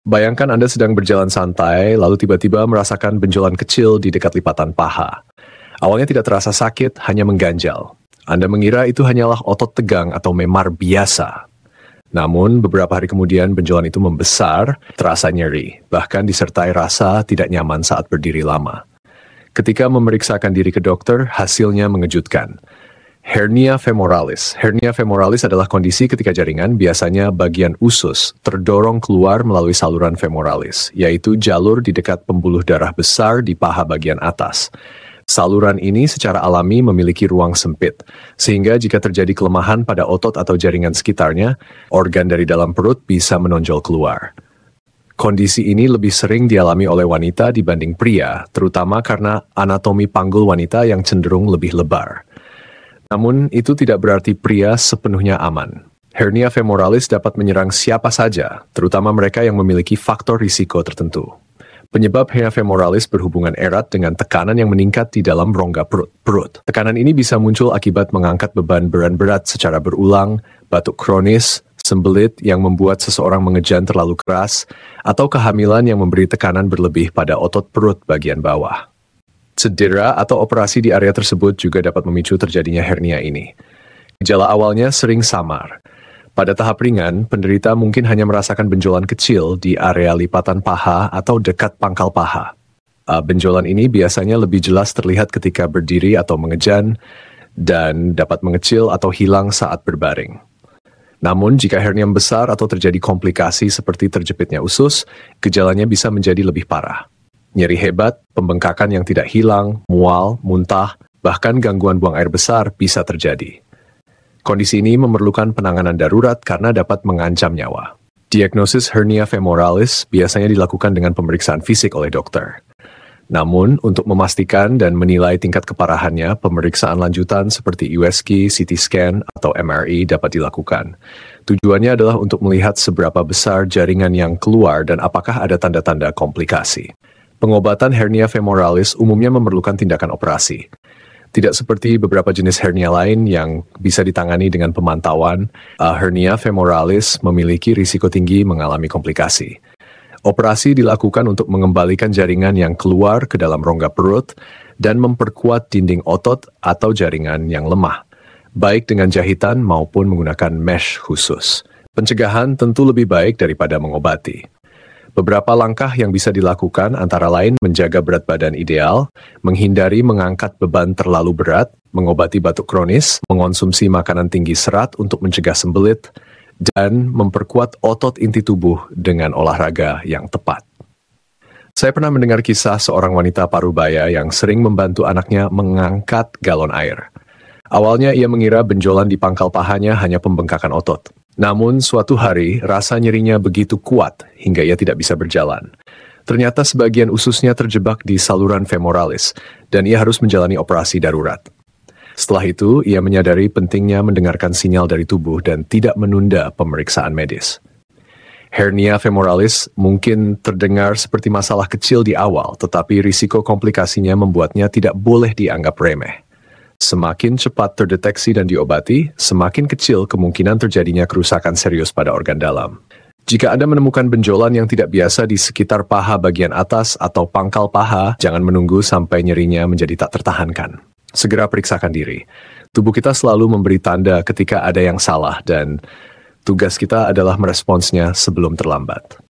Bayangkan Anda sedang berjalan santai, lalu tiba-tiba merasakan benjolan kecil di dekat lipatan paha. Awalnya tidak terasa sakit, hanya mengganjal. Anda mengira itu hanyalah otot tegang atau memar biasa. Namun, beberapa hari kemudian benjolan itu membesar, terasa nyeri, bahkan disertai rasa tidak nyaman saat berdiri lama. Ketika memeriksakan diri ke dokter, hasilnya mengejutkan. Hernia femoralis. Hernia femoralis adalah kondisi ketika jaringan, biasanya bagian usus, terdorong keluar melalui saluran femoralis, yaitu jalur di dekat pembuluh darah besar di paha bagian atas. Saluran ini secara alami memiliki ruang sempit, sehingga jika terjadi kelemahan pada otot atau jaringan sekitarnya, organ dari dalam perut bisa menonjol keluar. Kondisi ini lebih sering dialami oleh wanita dibanding pria, terutama karena anatomi panggul wanita yang cenderung lebih lebar. Namun, itu tidak berarti pria sepenuhnya aman. Hernia femoralis dapat menyerang siapa saja, terutama mereka yang memiliki faktor risiko tertentu. Penyebab hernia femoralis berhubungan erat dengan tekanan yang meningkat di dalam rongga perut. Tekanan ini bisa muncul akibat mengangkat beban berat secara berulang, batuk kronis, sembelit yang membuat seseorang mengejan terlalu keras, atau kehamilan yang memberi tekanan berlebih pada otot perut bagian bawah. Cedera atau operasi di area tersebut juga dapat memicu terjadinya hernia ini. Gejala awalnya sering samar. Pada tahap ringan, penderita mungkin hanya merasakan benjolan kecil di area lipatan paha atau dekat pangkal paha. Benjolan ini biasanya lebih jelas terlihat ketika berdiri atau mengejan, dan dapat mengecil atau hilang saat berbaring. Namun, jika hernia besar atau terjadi komplikasi seperti terjepitnya usus, gejalanya bisa menjadi lebih parah. Nyeri hebat, pembengkakan yang tidak hilang, mual, muntah, bahkan gangguan buang air besar bisa terjadi. Kondisi ini memerlukan penanganan darurat karena dapat mengancam nyawa. Diagnosis hernia femoralis biasanya dilakukan dengan pemeriksaan fisik oleh dokter. Namun, untuk memastikan dan menilai tingkat keparahannya, pemeriksaan lanjutan seperti USG, CT scan, atau MRI dapat dilakukan. Tujuannya adalah untuk melihat seberapa besar jaringan yang keluar dan apakah ada tanda-tanda komplikasi. Pengobatan hernia femoralis umumnya memerlukan tindakan operasi. Tidak seperti beberapa jenis hernia lain yang bisa ditangani dengan pemantauan, hernia femoralis memiliki risiko tinggi mengalami komplikasi. Operasi dilakukan untuk mengembalikan jaringan yang keluar ke dalam rongga perut dan memperkuat dinding otot atau jaringan yang lemah, baik dengan jahitan maupun menggunakan mesh khusus. Pencegahan tentu lebih baik daripada mengobati. Beberapa langkah yang bisa dilakukan antara lain menjaga berat badan ideal, menghindari mengangkat beban terlalu berat, mengobati batuk kronis, mengonsumsi makanan tinggi serat untuk mencegah sembelit, dan memperkuat otot inti tubuh dengan olahraga yang tepat. Saya pernah mendengar kisah seorang wanita parubaya yang sering membantu anaknya mengangkat galon air. Awalnya ia mengira benjolan di pangkal pahanya hanya pembengkakan otot. Namun suatu hari rasa nyerinya begitu kuat hingga ia tidak bisa berjalan. Ternyata sebagian ususnya terjebak di saluran femoralis dan ia harus menjalani operasi darurat. Setelah itu, ia menyadari pentingnya mendengarkan sinyal dari tubuh dan tidak menunda pemeriksaan medis. Hernia femoralis mungkin terdengar seperti masalah kecil di awal, tetapi risiko komplikasinya membuatnya tidak boleh dianggap remeh. Semakin cepat terdeteksi dan diobati, semakin kecil kemungkinan terjadinya kerusakan serius pada organ dalam. Jika Anda menemukan benjolan yang tidak biasa di sekitar paha bagian atas atau pangkal paha, jangan menunggu sampai nyerinya menjadi tak tertahankan. Segera periksakan diri. Tubuh kita selalu memberi tanda ketika ada yang salah dan tugas kita adalah meresponsnya sebelum terlambat.